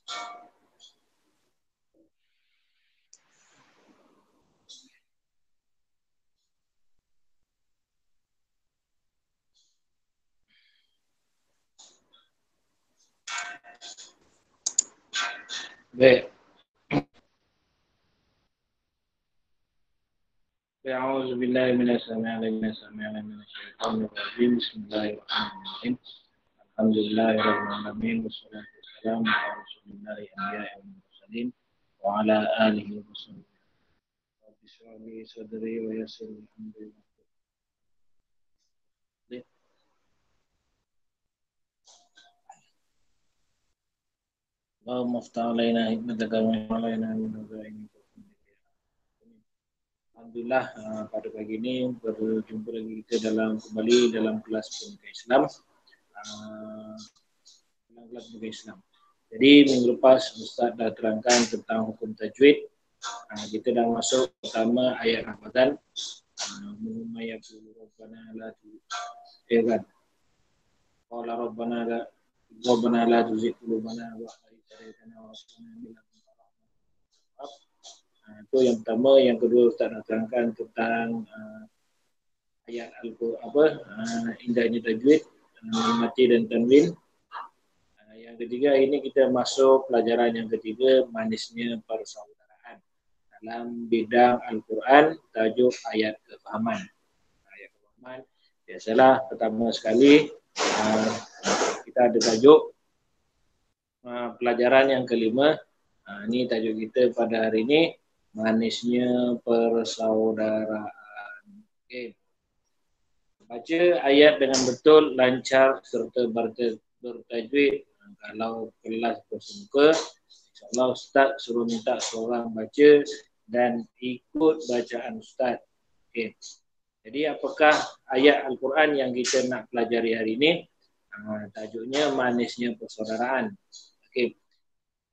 Baik. أعوذ بالله من السميع العليم من الشيطان الرجيم بسم الله الرحمن الرحيم الحمد لله رب العالمين والصلاة والسلام على رسول الله الأنبياء والمرسلين وعلى آله وصحبه رب اشرح لي صدري ويسر لي أمري اللهم افتح علينا حكمتك وانشر علينا من خزائن. Alhamdulillah, pada pagi ini berjumpa lagi kita kembali dalam kelas Pendidikan Islam. Dalam kelas Pendidikan Islam. Jadi minggu lepas Ustaz dah terangkan tentang hukum tajwid. Kita dah masuk pertama ayat Ramadan. Menumma yaqulu rabbana la tuzigh qala rabbana la tuzigh qulubana wa hadina wa rabbana itu yang pertama. Yang kedua Ustaz nak terangkan tentang ayat indahnya tajwid, mati dan tanwin. Yang ketiga ini kita masuk pelajaran yang ketiga, manisnya persaudaraan dalam bidang Al-Quran, tajuk ayat kefahaman. Ayat kefahaman biasalah pertama sekali kita ada tajuk pelajaran yang kelima. Ini tajuk kita pada hari ini, manisnya persaudaraan. Okey. Baca ayat dengan betul, lancar serta bertajwid. Kalau kelas bersemuka, insyaAllah Ustaz suruh minta seorang baca dan ikut bacaan Ustaz. Okey. Jadi apakah ayat Al-Quran yang kita nak pelajari hari ini? Tajuknya manisnya persaudaraan. Okey.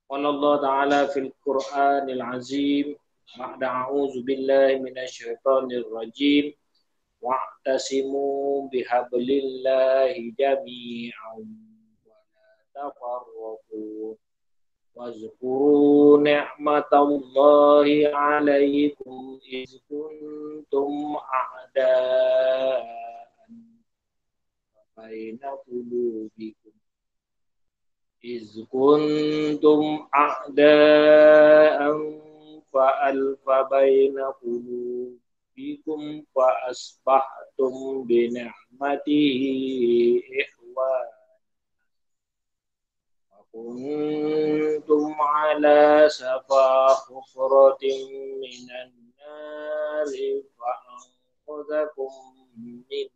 Qala Allah Ta'ala fil Qur'anil Azim ba'da a'udzu billahi minasyaitonir rajim wa'tasimu bihablillahi jami'an wa la tafarraqu wazkuru ni'matallahi 'alaikum iz kuntum a'daan baina qulubikum iz kuntum a'daan fa'alfa baina qulubikum fa asbahtum bi ni'matihi ikhwana wa kuntum ala safa hufratin minan nari fa anqadhakum minha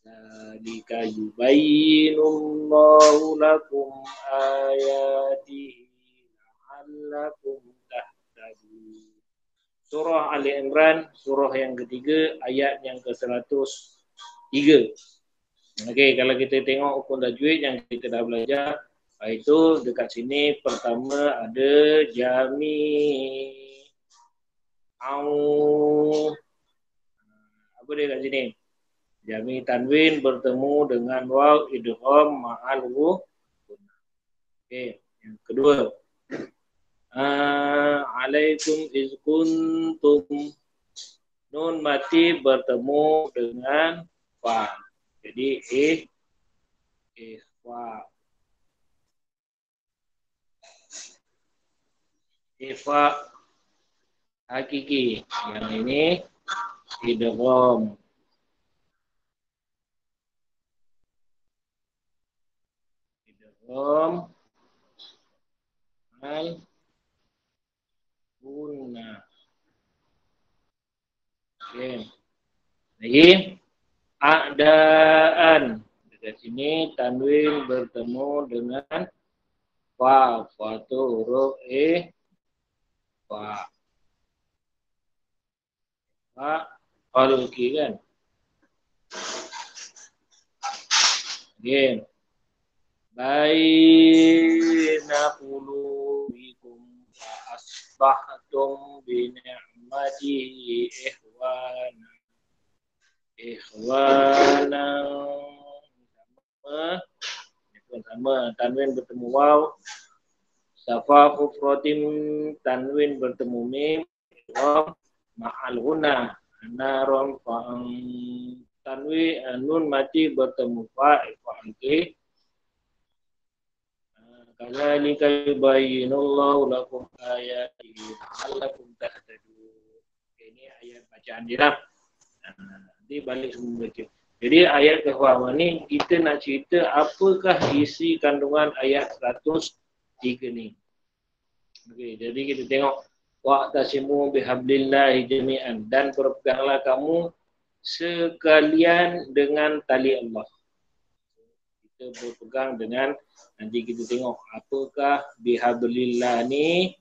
dzalika yubayyinullahu lakum ayatihi la'allakum tahtadun. Surah Ali Imran, surah yang ketiga, ayat yang ke-103. Okey, kalau kita tengok hukum tajwid yang kita dah belajar, itu dekat sini pertama ada jami au. Apa dia kat sini? Jami tanwin bertemu dengan waw idgham ma'al wu. Okey, yang kedua alaikum iz kuntum, nun mati bertemu dengan fa. Jadi ikhfa. Ikhfa hakiki. Yang ini idgham. Idgham al guna. Okey. Lagi a'daan. Dekat sini tanwin bertemu dengan fa. Fa tu huruf fa. Fa qalqi kan. Okey. Baina qulubikum fa asbahtum bi ni'matihi ikhwana. Ikhwana sama tanwin bertemu waw Safa hufratin tanwin bertemu mim ma'al guna naron fa'ang tanwi nun mati bertemu fa'il ke kadzalika yubayyinullahu lakum ayatihi la'allakum tahtadun. Ini ayat bacaan dia lah. Nanti balik semua baca. Jadi ayat ke-8 ni kita nak cerita apakah isi kandungan ayat 103 ni. Okey, jadi kita tengok wa'tasimu bihablillahi jami'an, dan berpeganglah kamu sekalian dengan tali Allah. Kita berpegang dengan, nanti kita tengok apakah bihablillah ni.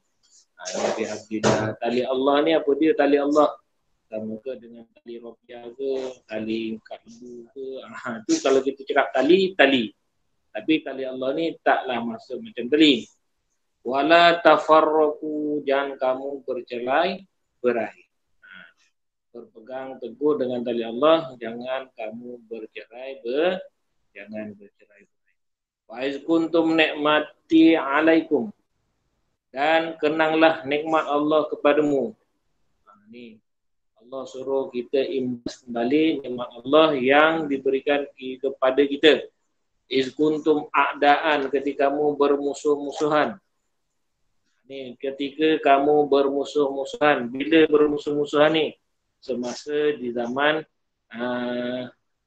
Bihablillah, tali Allah ni apa dia tali Allah? Sama ke dengan tali ropiah ke, tali kalbu ke? Tu kalau kita cakap tali. Tapi tali Allah ni taklah masuk macam tali. Wala tafarraqu, jangan kamu bercerai-berai. Berpegang teguh dengan tali Allah, jangan kamu bercerai-berai. Wa iz kuntum nikmati alaikum, dan kenanglah nikmat Allah kepadamu. Ni Allah suruh kita imbas kembali nikmat Allah yang diberikan kepada kita. Iz kuntum a'daan, ketika kamu bermusuh-musuhan. Ni ketika kamu bermusuh-musuhan. Bila bermusuh-musuhan ni? Semasa di zaman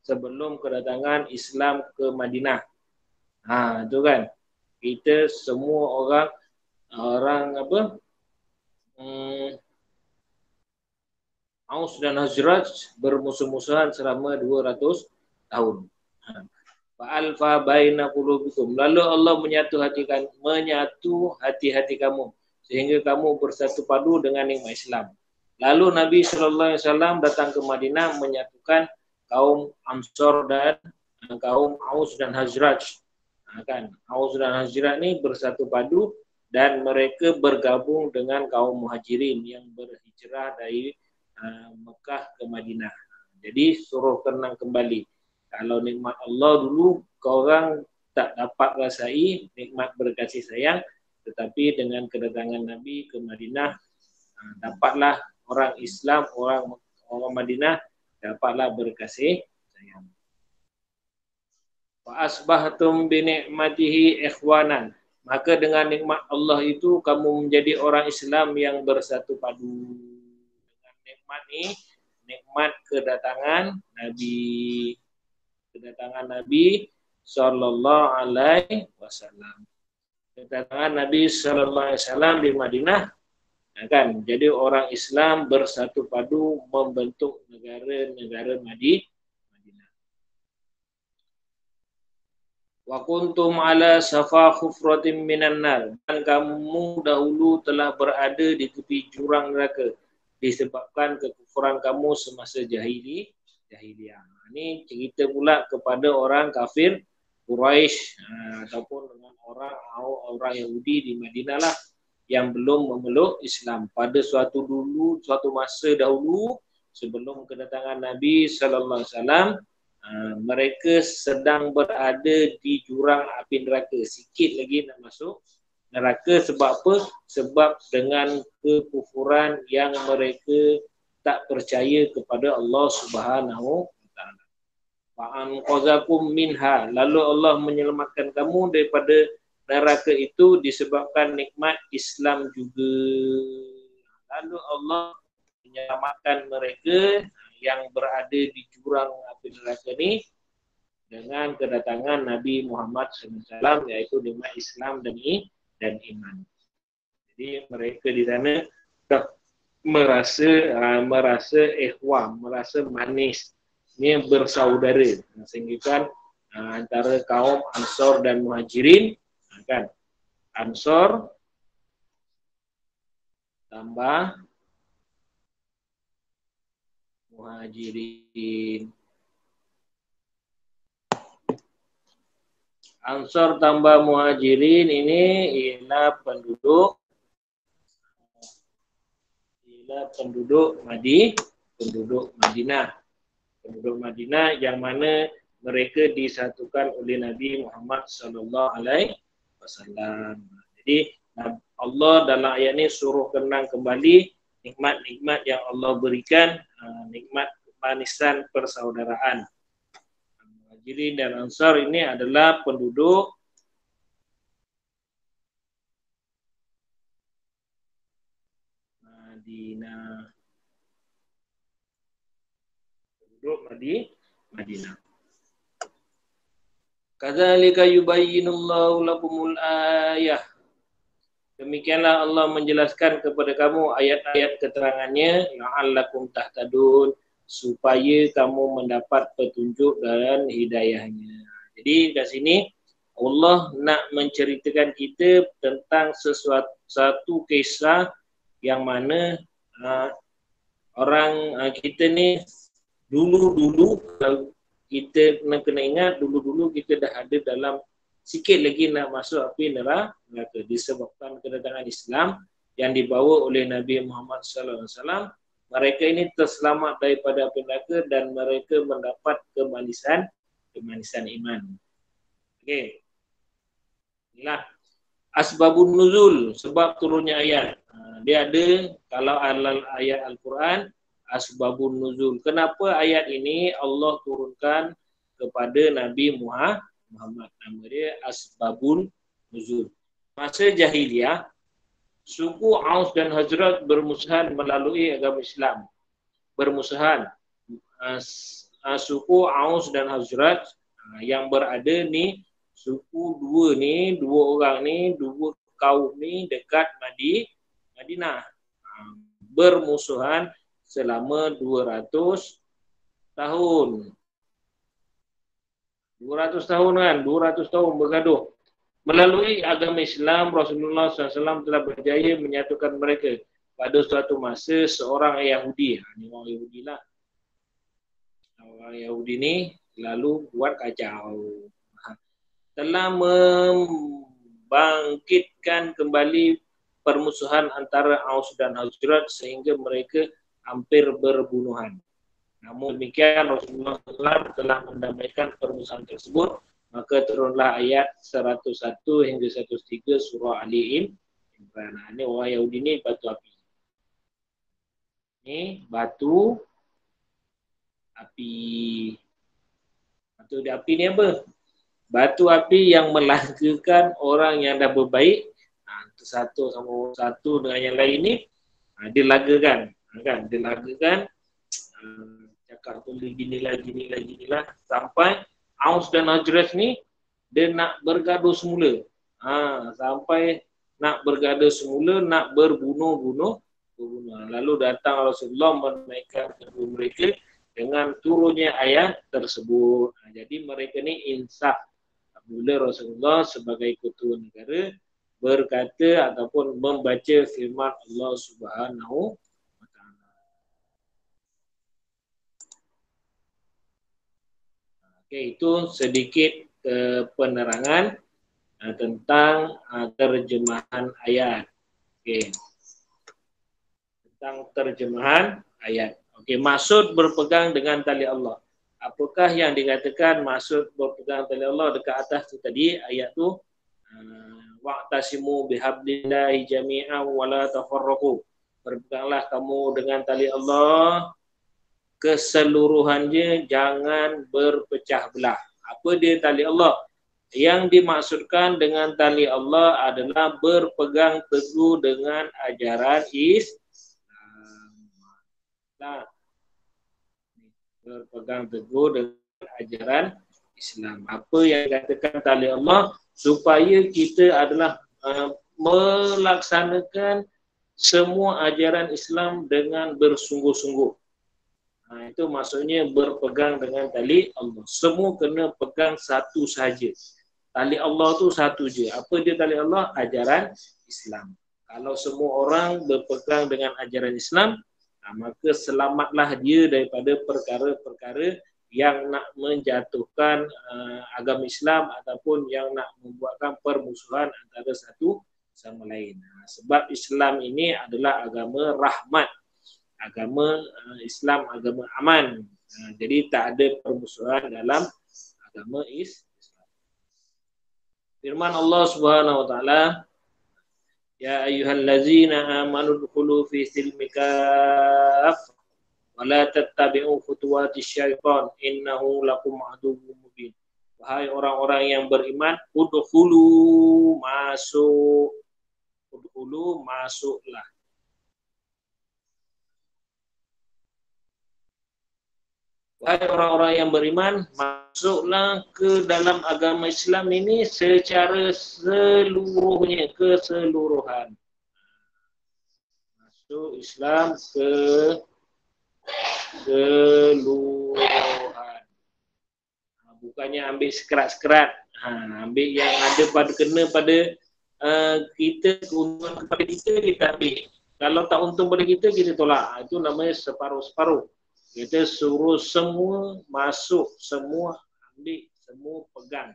sebelum kedatangan Islam ke Madinah. Tu kan. Kita semua orang apa? Aus dan Hazraj bermusuh-musuhan selama 200 tahun. Fa'alfa baina qulubikum, lalu Allah menyatu hati-hati kamu sehingga kamu bersatu padu dengan nikmat Islam. Lalu Nabi SAW datang ke Madinah menyatukan kaum Ansor dan kaum Aus dan Hazraj. Kan, Aus dan Hazraj ni bersatu padu dan mereka bergabung dengan kaum Muhajirin yang berhijrah dari Mekah ke Madinah. Jadi suruh kenang kembali. Kalau nikmat Allah dulu korang tak dapat rasai nikmat berkasih sayang, tetapi dengan kedatangan Nabi ke Madinah dapatlah orang Islam, orang Madinah dapatlah berkasih sayang. Fa asbahtum bi ni'matihi ikhwanan, maka dengan nikmat Allah itu kamu menjadi orang Islam yang bersatu padu. Dengan nikmat ini, nikmat kedatangan Nabi sallallahu alaihi wasallam. Kedatangan Nabi sallallahu alaihi wasallam di Madinah, kan, jadi orang Islam bersatu padu membentuk negara Madinah. Wa kuntum ala safa khufratin minan nar, dan kamu dahulu telah berada di tepi jurang neraka disebabkan kekufuran kamu semasa jahiliyah. Ini cerita pula kepada orang kafir Quraisy ataupun dengan orang Yahudi di Madinah lah yang belum memeluk Islam pada suatu masa dahulu sebelum kedatangan Nabi sallallahu alaihi wasallam. Mereka sedang berada di jurang api neraka, sikit lagi nak masuk neraka. Sebab apa? Sebab dengan kekufuran yang mereka tak percaya kepada Allah Subhanahu wa taala. Fa'anqazakum minha, lalu Allah menyelamatkan kamu daripada neraka itu disebabkan nikmat Islam juga. Lalu Allah menyelamatkan mereka yang berada di jurang api neraka ni dengan kedatangan Nabi Muhammad SAW, iaitu nikmat Islam dan iman. Jadi mereka di sana dah merasa ikhwan, merasa manis, ni bersaudara, sehingga kan antara kaum Ansor dan Muhajirin, kan, Ansor tambah Muhajirin. Ansor tambah Muhajirin ini ialah penduduk Madinah. Penduduk Madinah yang mana mereka disatukan oleh Nabi Muhammad sallallahu alaihi wasallam. Jadi Allah dalam ayat ini suruh kenang kembali nikmat-nikmat yang Allah berikan, nikmat kemanisan persaudaraan. Muhajirin dan Ansar ini adalah penduduk Madinah. Penduduk Madinah. Kadzalika yubayyinullahu lakumul ayah. Demikianlah Allah menjelaskan kepada kamu ayat-ayat keterangannya, la'allakum tahtadun, supaya kamu mendapat petunjuk dan hidayahnya. Jadi di sini Allah nak menceritakan kita tentang satu kisah yang mana orang kita ni dulu kita kena ingat dulu kita dah ada dalam sikit lagi nak masuk api neraka disebabkan kedatangan Islam yang dibawa oleh Nabi Muhammad sallallahu alaihi wasallam. Mereka ini terselamat daripada api neraka dan mereka mendapat kemanisan iman. Okey. Inilah asbabun nuzul, sebab turunnya ayat. Dia ada kalau ayat Al-Quran asbabun nuzul. Kenapa ayat ini Allah turunkan kepada Nabi Muhammad? Nama dia asbabun nuzul. Masa jahiliyah, suku Aus dan Hazrat bermusuhan melalui agama Islam. Bermusuhan. Suku Aus dan Hazrat yang berada ni, suku dua orang ni, dua kaum ni dekat Madinah. Bermusuhan selama 200 tahun. 200 tahun kan, 200 tahun bergaduh. Melalui agama Islam, Rasulullah SAW telah berjaya menyatukan mereka. Pada suatu masa, seorang Yahudi, ini orang Yahudi lah. Orang Yahudi ni lalu buat kacau. Telah membangkitkan kembali permusuhan antara Aus dan Hazrat sehingga mereka hampir berbunuhan. Namun demikian Rasulullah SAW telah mendamaikan permusuhan tersebut, maka turunlah ayat 101 hingga 103 surah Ali Imran. Ini orang Yahudi ni batu api. Ini batu api. Batu api ni apa? Batu api yang melangkakan orang yang dah berbaik, satu sama satu dengan yang lain ni, dilagakan, kan? Dilagakan, cakap tu ginilah, sampai Aus dan Hazrat ni dia nak bergaduh semula. Sampai nak bergaduh semula, nak berbunuh. Lalu datang Rasulullah menaikkan kedua mereka dengan turunnya ayat tersebut. Jadi mereka ni insaf. Bila Rasulullah sebagai ketua negara berkata ataupun membaca firman Allah Subhanahu wa taala. Okey, itu sedikit penerangan tentang terjemahan ayat. Okey. Tentang terjemahan ayat. Okey, maksud berpegang dengan tali Allah. Apakah yang dikatakan maksud berpegang tali Allah dekat atas tu tadi, ayat tu wa'tasimu bihablillahi jami'an wa la tafarraqu. Berpeganglah kamu dengan tali Allah keseluruhannya, jangan berpecah belah. Apa dia tali Allah? Yang dimaksudkan dengan tali Allah adalah berpegang teguh dengan ajaran Islam. Berpegang teguh dengan ajaran Islam. Apa yang dikatakan tali Allah? Supaya kita adalah melaksanakan semua ajaran Islam dengan bersungguh-sungguh. Itu maksudnya berpegang dengan tali Allah. Semua kena pegang satu saja. Tali Allah tu satu je. Apa dia tali Allah? Ajaran Islam. Kalau semua orang berpegang dengan ajaran Islam, maka selamatlah dia daripada perkara-perkara yang nak menjatuhkan agama Islam ataupun yang nak membuatkan permusuhan antara satu sama lain. Sebab Islam ini adalah agama rahmat. Agama Islam, agama aman. Jadi tak ada permusuhan dalam agama Islam. Firman Allah Subhanahu wa taala, Ya ayyuhallazina amanu dkhulu fi silmi kaffah wa la tattabi'u khutuwatis syaitan innahu lakum aduwwum mubin. Wahai orang-orang yang beriman, masuklah. Wahai orang-orang yang beriman, masuklah ke dalam agama Islam ini secara seluruhnya, keseluruhan. Masuk Islam keseluruhan. Bukannya ambil sekerat-sekerat. Ambil yang ada kena pada kita, keuntungan kepada kita ambil. Kalau tak untung pada kita tolak. Itu namanya separuh-separuh. Kita suruh semua masuk, semua ambil, semua pegang.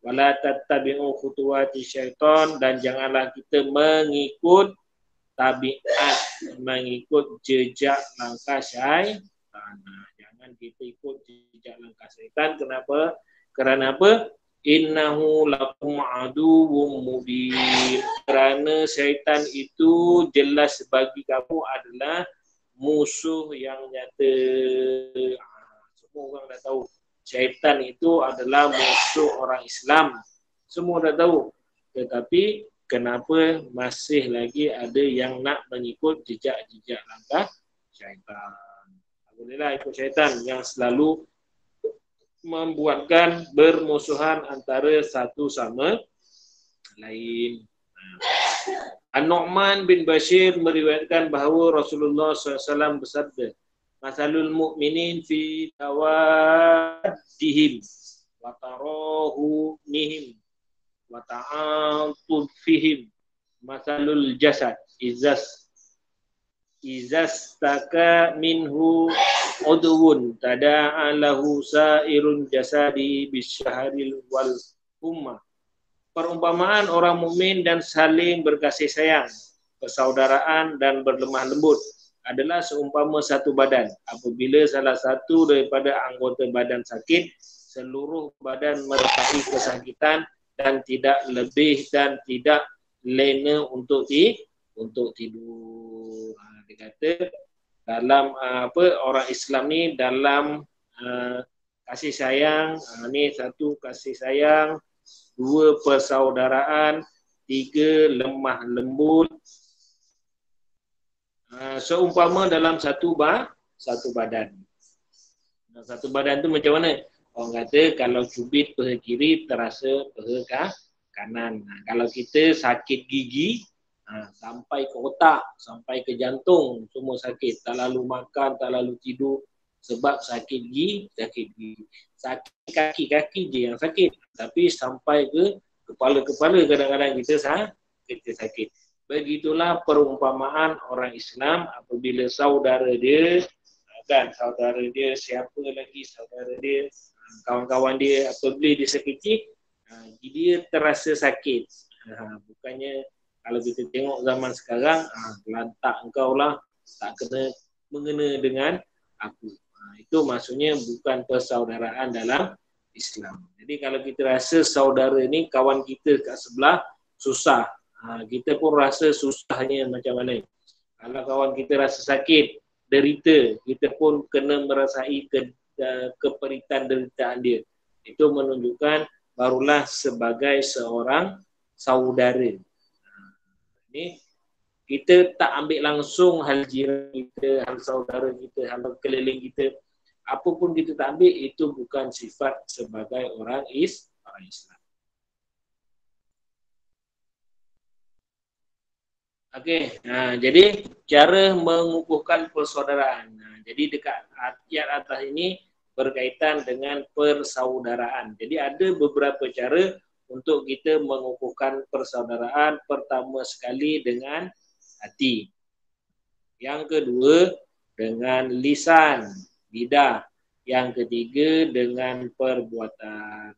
Wala tattabi'u khutuwati syaitan, dan janganlah kita mengikut tabiat, mengikut jejak langkah syaitan. Jangan kita ikut jejak langkah syaitan. Kenapa? Kerana apa? Innahu lakum aduwwum mubin. Kerana syaitan itu jelas bagi kamu adalah musuh yang nyata. Semua orang dah tahu syaitan itu adalah musuh orang Islam. Semua dah tahu. Tetapi kenapa masih lagi ada yang nak mengikut jejak-jejak langkah syaitan? Bolehlah ikut syaitan yang selalu membuatkan bermusuhan antara satu sama lain. An-Nu'man bin Bashir meriwayatkan bahawa Rasulullah SAW bersabda, Masalul mu'minin fi tawaddihim wa tarahumihim wa ta'atufihim masalul jasad izas taka minhu udwun tada'a lahu sa'irun jasadi bisyaharil wal ummah. Perumpamaan orang mukmin dan saling berkasih sayang, persaudaraan dan berlemah lembut adalah seumpama satu badan. Apabila salah satu daripada anggota badan sakit, seluruh badan merasakan kesakitan dan tidak lebih dan tidak lena untuk tidur. Dia kata dalam orang Islam ni dalam kasih sayang, ni satu kasih sayang, dua persaudaraan, tiga lemah lembut. Seumpama dalam satu badan. Satu badan tu macam mana? Orang kata kalau cubit paha kiri terasa paha kanan. Kalau kita sakit gigi sampai ke otak, sampai ke jantung, semua sakit. Tak lalu makan, tak lalu tidur sebab sakit gigi. Sakit kaki je yang sakit. Tapi sampai ke kepala-kepala kadang-kadang kita sakit. Begitulah perumpamaan orang Islam apabila saudara dia, saudara dia, siapa lagi saudara dia, kawan-kawan dia, apabila dia sakit, dia terasa sakit. Bukannya kalau kita tengok zaman sekarang, lantak engkau lah, tak mengena dengan aku. Itu maksudnya bukan persaudaraan dalam Islam. Jadi kalau kita rasa saudara ni kawan kita kat sebelah susah, kita pun rasa susahnya macam mana. Kalau kawan kita rasa sakit, derita, kita pun kena merasai keperitan deritaan dia. Itu menunjukkan barulah sebagai seorang saudara. Ini kita tak ambil langsung hal jiran kita, hal saudara kita, hal keliling kita. Apa pun kita tak ambil, itu bukan sifat sebagai orang Islam. Okey, jadi cara mengukuhkan persaudaraan. Jadi dekat ayat atas ini berkaitan dengan persaudaraan. Jadi ada beberapa cara untuk kita mengukuhkan persaudaraan. Pertama sekali dengan hati. Yang kedua dengan lisan, lidah. Yang ketiga dengan perbuatan.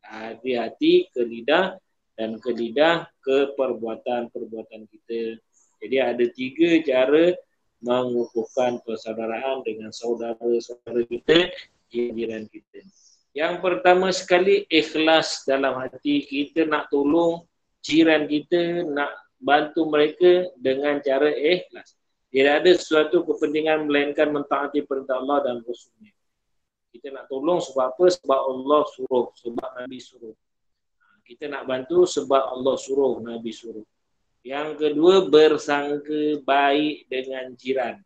Hati ke lidah dan ke lidah ke perbuatan-perbuatan kita. Jadi ada 3 cara mengukuhkan persaudaraan dengan saudara-saudara kita, jiran kita. Yang pertama sekali, ikhlas dalam hati kita nak tolong jiran kita, nak bantu mereka dengan cara ikhlas. Tidak ada sesuatu kepentingan melainkan mentaati perintah Allah dan Rasulnya. Kita nak tolong sebab apa? Sebab Allah suruh, sebab Nabi suruh. Kita nak bantu sebab Allah suruh, Nabi suruh. Yang kedua, bersangka baik dengan jiran.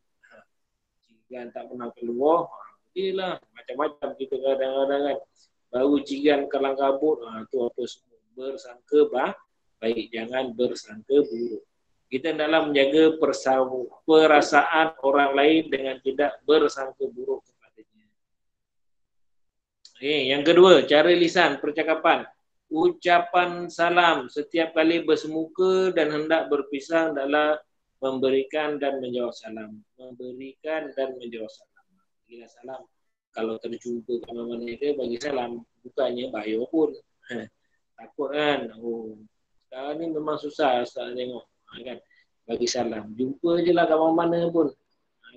Jiran tak pernah keluar, dia lah macam-macam kita kadang-kadang kan. Baru jiran kalang kabut, tu apa semua. Bersangka baik, jangan bersangka buruk. Kita dalam menjaga perasaan orang lain dengan tidak bersangka buruk kepadanya. Yang kedua, cara lisan, percakapan. Ucapan salam setiap kali bersemuka dan hendak berpisah adalah memberikan dan menjawab salam. Memberikan dan menjawab salam. Bila salam, kalau terjumpa ke mana-mana ke, bagi salam. Bukannya bahaya pun. Takut kan. Sekarang ni memang susah Ustaz tengok. Kan? Bagi salam. Jumpa je lah kat mana-mana pun.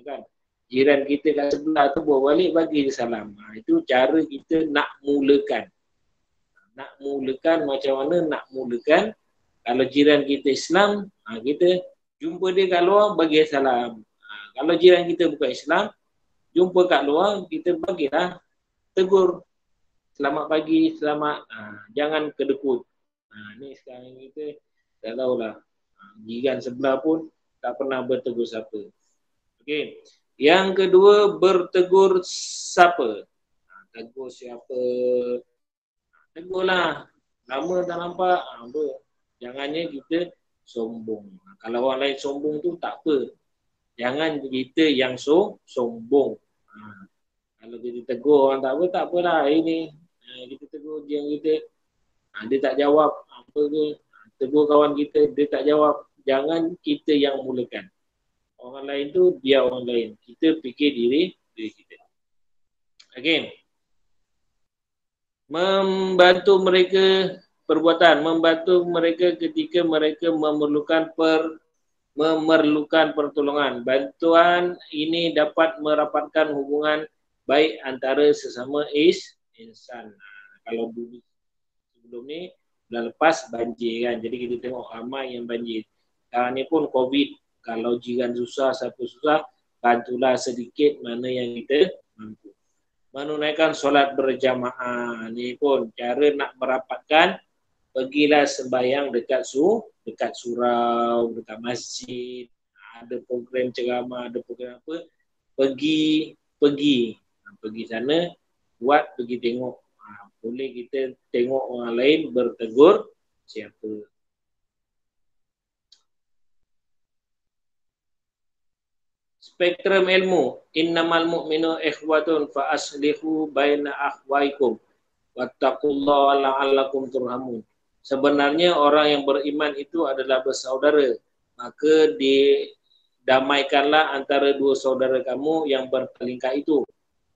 Kan? Jiran kita kat sebelah tu bawa balik bagi je salam. Itu cara kita nak mulakan. Nak mulakan macam mana nak mulakan. Kalau jiran kita Islam, kita jumpa dia kat luar, bagi salam. Kalau jiran kita bukan Islam, jumpa kat luar, kita bagilah tegur. Selamat pagi, selamat. Jangan kedekut. Ni sekarang kita tak tahulah. Jiran sebelah pun tak pernah bertegur siapa. Okey. Yang kedua, bertegur siapa? Tegur siapa? Tegurlah. Lama tak nampak. Jangannya kita sombong. Kalau orang lain sombong tu tak apa. Jangan kita yang sombong. Kalau kita tegur orang tak apalah. Ini kita tegur dia kita. Dia tak jawab apa ke. Tegur kawan kita, dia tak jawab. Jangan kita yang mulakan. Orang lain tu biar orang lain. Kita fikir diri kita. Again. Membantu mereka perbuatan, membantu mereka ketika mereka memerlukan pertolongan. Bantuan ini dapat merapatkan hubungan baik antara sesama insan. Kalau dulu sebelum ni dah lepas banjir kan. Jadi kita tengok ramai yang banjir. Sekarang ni pun COVID. Kalau jiran susah, siapa susah, bantulah sedikit mana yang kita mampu. Menunaikan solat berjamaah. Ni pun cara nak merapatkan. Pergilah sembahyang dekat surau, dekat masjid. Ada program ceramah, ada program apa. Pergi sana, pergi tengok. Boleh kita tengok orang lain bertegur siapa. Spektrum ilmu. Innamal mu'minu ikhwatun fa aslihu baina akhwaikum. Wattaqullaha la'allakum turhamun. Sebenarnya orang yang beriman itu adalah bersaudara. Maka didamaikanlah antara dua saudara kamu yang bertelingkah itu.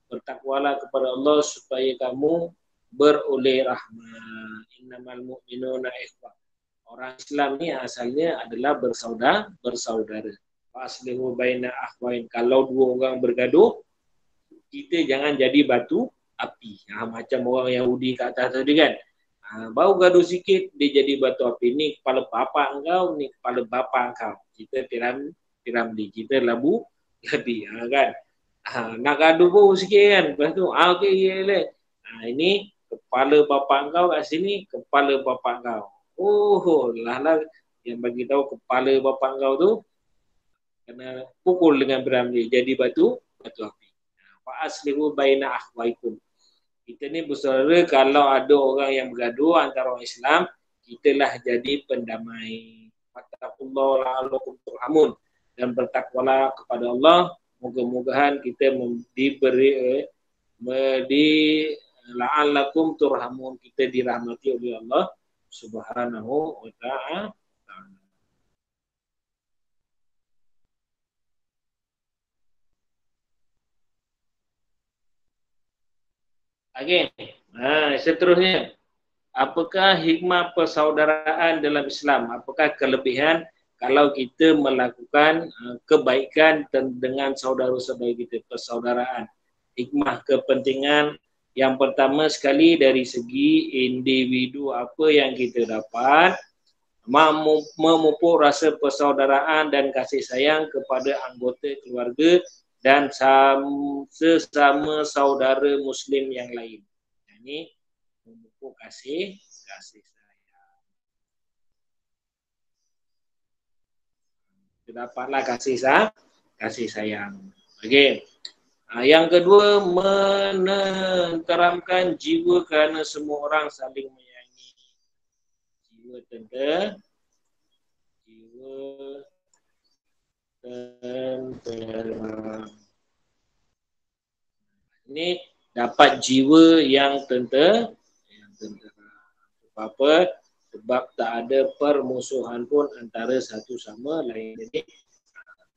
Bertakwalah kepada Allah supaya kamu beroleh rahmat. Innamal mu'minuna ikhwah. Orang Islam ni asalnya adalah bersaudara. Aslihu baina akhwain. Kalau dua orang bergaduh, kita jangan jadi batu api. Macam orang Yahudi kat atas tadi kan. Baru gaduh sikit, dia jadi batu api. Ni kepala bapa engkau, ni kepala bapa engkau. Kita tiram-tiramli. Kita labi. Kan? Nak gaduh pun sikit kan. Lepas tu, okey, ini kepala bapa engkau kat sini, kepala bapa engkau. Lah yang bagi tahu kepala bapa engkau tu kena pukul dengan beramli jadi batu api. Fa aslihu baina akhwaikum. Kita ni bersaudara, kalau ada orang yang bergaduh antara orang Islam, kitalah jadi pendamai. Fattaqullaha la'allakum turhamun. Dan bertakwalah kepada Allah, moga-mogahan kita diberi la'allakum turhamun, kita dirahmati oleh Allah Subhanahu wa ta'ala. Again. Seterusnya, apakah hikmah persaudaraan dalam Islam? Apakah kelebihan kalau kita melakukan kebaikan dengan saudara-saudara kita, persaudaraan? Hikmah kepentingan yang pertama sekali dari segi individu apa yang kita dapat, memupuk rasa persaudaraan dan kasih sayang kepada anggota keluarga dan sesama saudara Muslim yang lain. Ini memupuk kasih sayang. Terdapatlah kasih sayang. Okey. Yang kedua, menenteramkan jiwa kerana semua orang saling menyayangi. Jiwa tenteram. Ini dapat jiwa yang tenteram. Apa? Sebab tak ada permusuhan pun antara satu sama lain. Jadi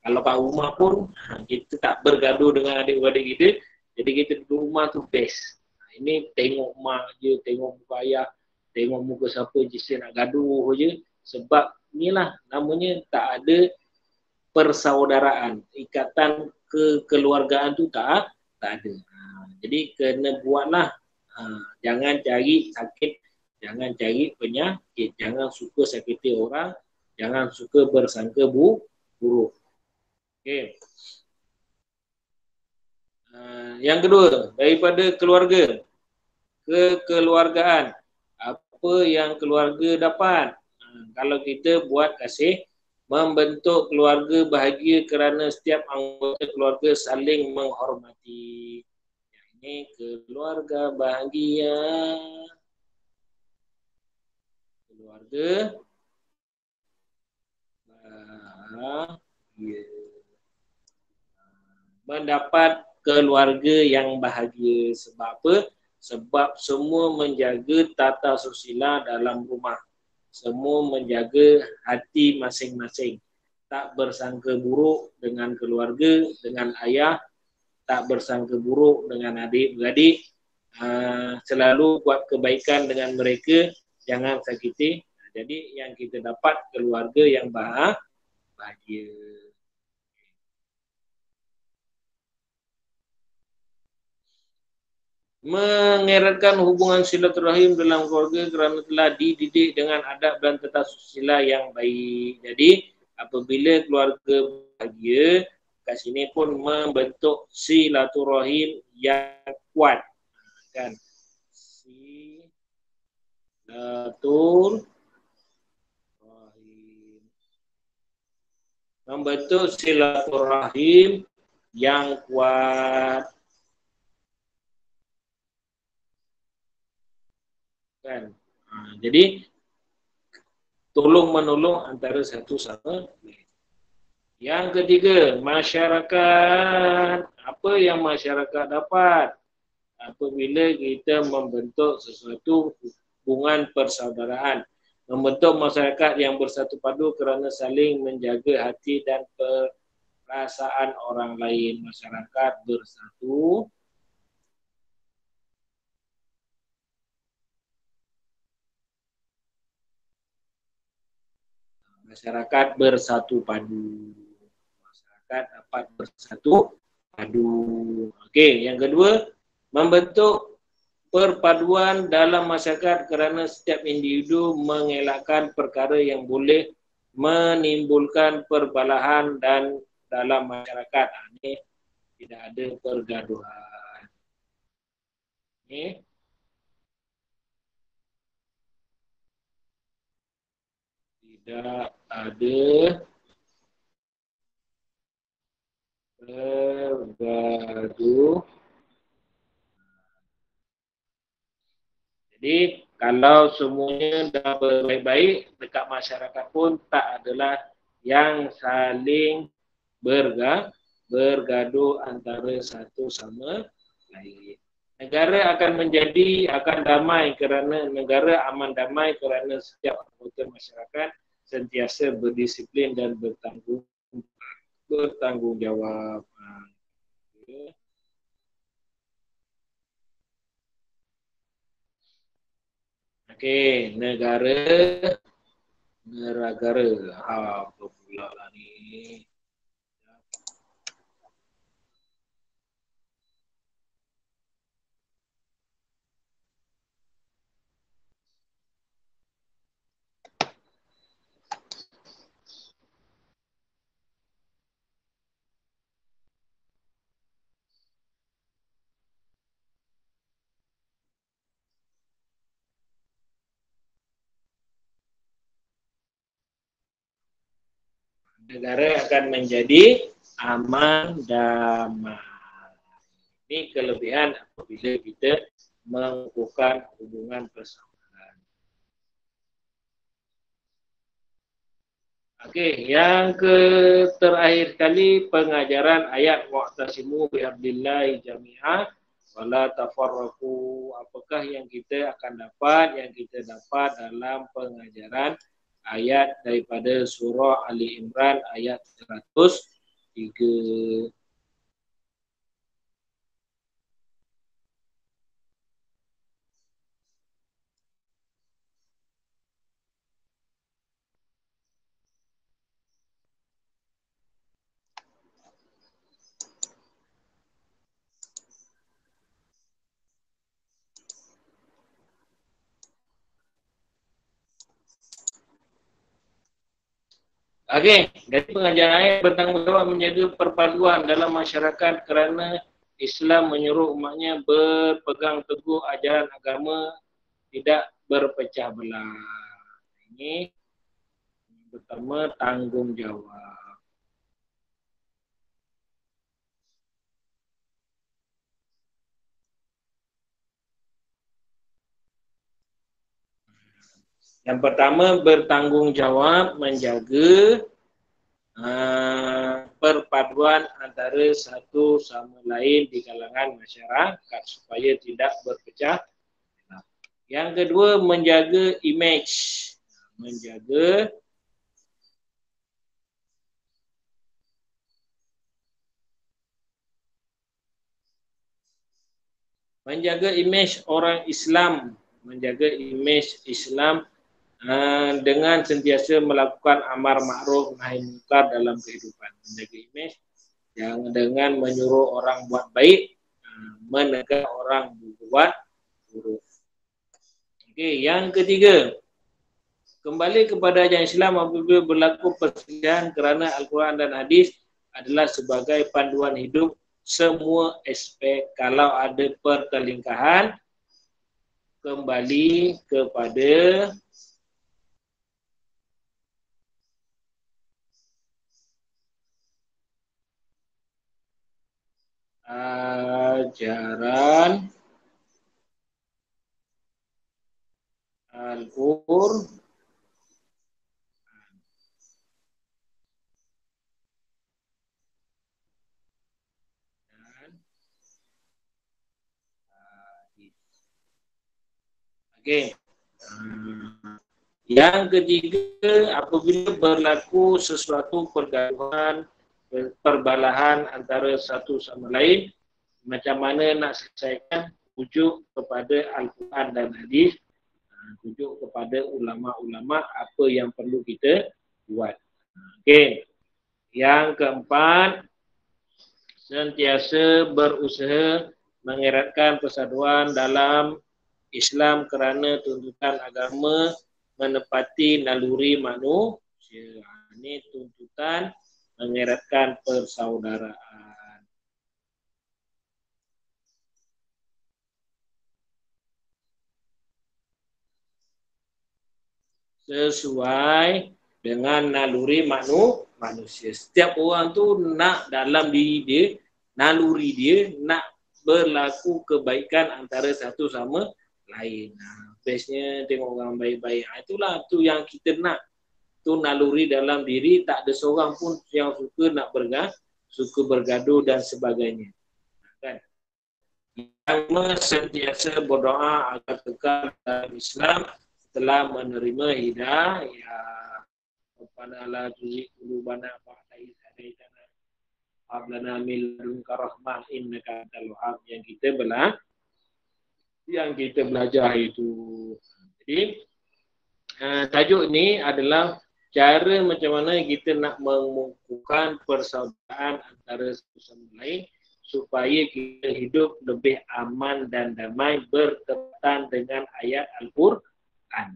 kalau kat rumah pun kita tak bergaduh dengan adik-adik kita, jadi kita di rumah tu best. Ini tengok mak je, tengok muka ayah, tengok muka siapa je saya nak gaduh je. Sebab inilah namanya tak ada persaudaraan, ikatan kekeluargaan tu tak ada. Jadi kena buatlah. Jangan cari sakit, jangan cari penyakit, jangan suka sakiti orang, jangan suka bersangka buruk. Okey. Yang kedua, daripada keluarga, kekeluargaan. Apa yang keluarga dapat? Kalau kita buat kasih, membentuk keluarga bahagia kerana setiap anggota keluarga saling menghormati. Ini keluarga bahagia. Keluarga bahagia. Mendapat keluarga yang bahagia. Sebab apa? Sebab semua menjaga tata susila dalam rumah. Semua menjaga hati masing-masing. Tak bersangka buruk dengan keluarga, dengan ayah. Tak bersangka buruk dengan adik-beradik. Selalu buat kebaikan dengan mereka. Jangan sakiti. Jadi yang kita dapat keluarga yang bahagia. Mengeratkan hubungan silaturahim dalam keluarga kerana telah dididik dengan adab dan tata susila yang baik. Jadi apabila keluarga bahagia, kat sini pun membentuk silaturahim yang kuat. Kan? Silaturahim. Membentuk silaturahim yang kuat. Kan? Jadi tolong menolong antara satu sama lain. Yang ketiga, masyarakat. Apa yang masyarakat dapat apabila kita membentuk sesuatu hubungan persaudaraan, membentuk masyarakat yang bersatu padu kerana saling menjaga hati dan perasaan orang lain. Masyarakat bersatu padu. Masyarakat dapat bersatu padu. Okey, yang kedua, membentuk perpaduan dalam masyarakat kerana setiap individu mengelakkan perkara yang boleh menimbulkan perbalahan dan dalam masyarakat. Ini tidak ada pergaduhan. Okay. Tidak ada bergaduh. Jadi kalau semuanya dah baik-baik, dekat masyarakat pun tak adalah yang saling bergaduh antara satu sama lain. Negara akan damai kerana negara aman damai kerana setiap anggota masyarakat sentiasa berdisiplin dan bertanggungjawab. Okey, negara. Apa pula lah ni? negara akan menjadi aman damai. Ini kelebihan apabila kita mengukuhkan hubungan persaudaraan. Okey, yang terakhir kali pengajaran ayat wa'tasimu bihablillahi jami'ah wala tafarraqu. Apakah yang kita akan dapat? Yang kita dapat dalam pengajaran ayat daripada surah Ali Imran ayat 103. Okey, jadi pengajaran ayat bertanggungjawab menjaga perpaduan dalam masyarakat kerana Islam menyuruh umatnya berpegang teguh ajaran agama, tidak berpecah belah. Ini yang pertama, tanggungjawab. Yang pertama, bertanggungjawab menjaga perpaduan antara satu sama lain di kalangan masyarakat supaya tidak berpecah. Yang kedua, menjaga image. Menjaga image orang Islam, menjaga image Islam dengan sentiasa melakukan amar ma'ruf nahi munkar dalam kehidupan. Menjaga image yang dengan menyuruh orang buat baik, menegur orang buat buruk. Okey, yang ketiga, kembali kepada ajaran Islam apabila berlaku perselisihan kerana Al-Quran dan Hadis adalah sebagai panduan hidup semua aspek. Kalau ada pertelingkahan, kembali kepada ajaran Al-Quran dan Hadis. Okey. Yang ketiga, apabila berlaku sesuatu pergaduhan, perbalahan antara satu sama lain, macam mana nak selesaikan? Rujuk kepada Al-Quran dan Hadis, rujuk kepada ulama-ulama apa yang perlu kita buat. Okey. Yang keempat, sentiasa berusaha mengeratkan persatuan dalam Islam kerana tuntutan agama menepati naluri manusia. Ini tuntutan mengeratkan persaudaraan. Sesuai dengan naluri manusia. Setiap orang tu nak dalam diri dia, naluri dia nak berlaku kebaikan antara satu sama lain. Bestnya tengok orang baik-baik. Itulah tu yang kita nak. Tu naluri dalam diri, tak ada seorang pun yang suka nak bergaduh dan sebagainya. Kan? Yang sentiasa berdoa agar kekal dalam Islam telah menerima hidayah. Kepada Allah tuzik qulubana ba'da idh hadaitana hab lana min ladunka rahmah innaka antal wahhab. Yang kita belajar itu. Jadi tajuk ini adalah cara macam mana kita nak mengukuhkan persaudaraan antara satu sama lain supaya kita hidup lebih aman dan damai bertepatan dengan ayat Al-Quran.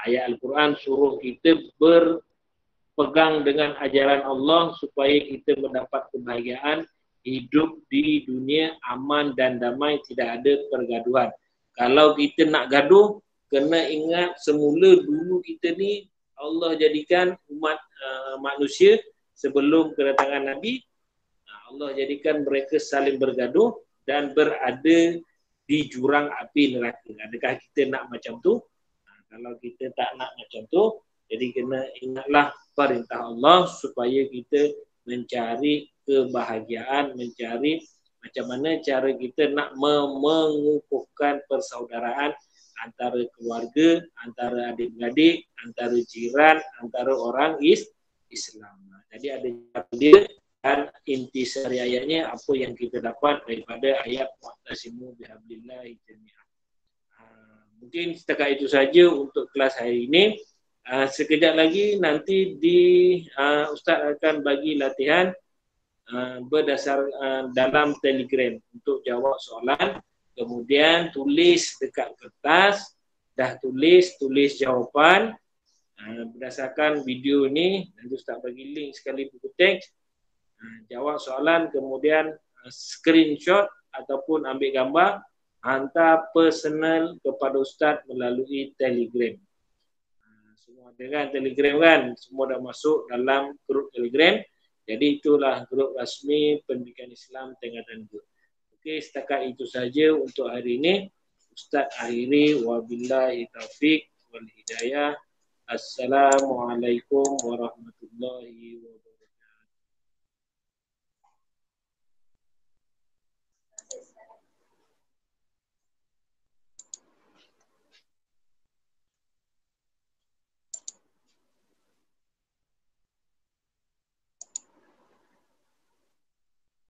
Ayat Al-Quran suruh kita berpegang dengan ajaran Allah supaya kita mendapat kebahagiaan hidup di dunia aman dan damai, tidak ada pergaduhan. Kalau kita nak gaduh, kena ingat semula dulu kita ni Allah jadikan umat manusia sebelum kedatangan Nabi, Allah jadikan mereka saling bergaduh dan berada di jurang api neraka. Adakah kita nak macam tu? Kalau kita tak nak macam tu, jadi kena ingatlah perintah Allah supaya kita mencari kebahagiaan, mencari macam mana cara kita nak mengukuhkan persaudaraan antara keluarga, antara adik-beradik, antara jiran, antara orang Islam. Jadi ada dia dan intisari ayatnya apa yang kita dapat daripada ayat wa'tasimu bihablillahi jami'an. Mungkin setakat itu saja untuk kelas hari ini. Sekejap lagi nanti Ustaz akan bagi latihan berdasar dalam Telegram untuk jawab soalan. Kemudian tulis dekat kertas, dah tulis jawapan berdasarkan video ini. Nanti Ustaz bagi link sekali buku teks. Jawab soalan, kemudian screenshot ataupun ambil gambar, hantar personal kepada Ustaz melalui Telegram. Semua ada kan Telegram kan? Semua dah masuk dalam grup Telegram. Jadi itulah grup rasmi Pendidikan Islam Tingkatan 2. Okey, setakat itu saja untuk hari ini. Ustaz akhiri, wabillahi taufiq wal hidayah. Assalamualaikum warahmatullahi wabarakatuh.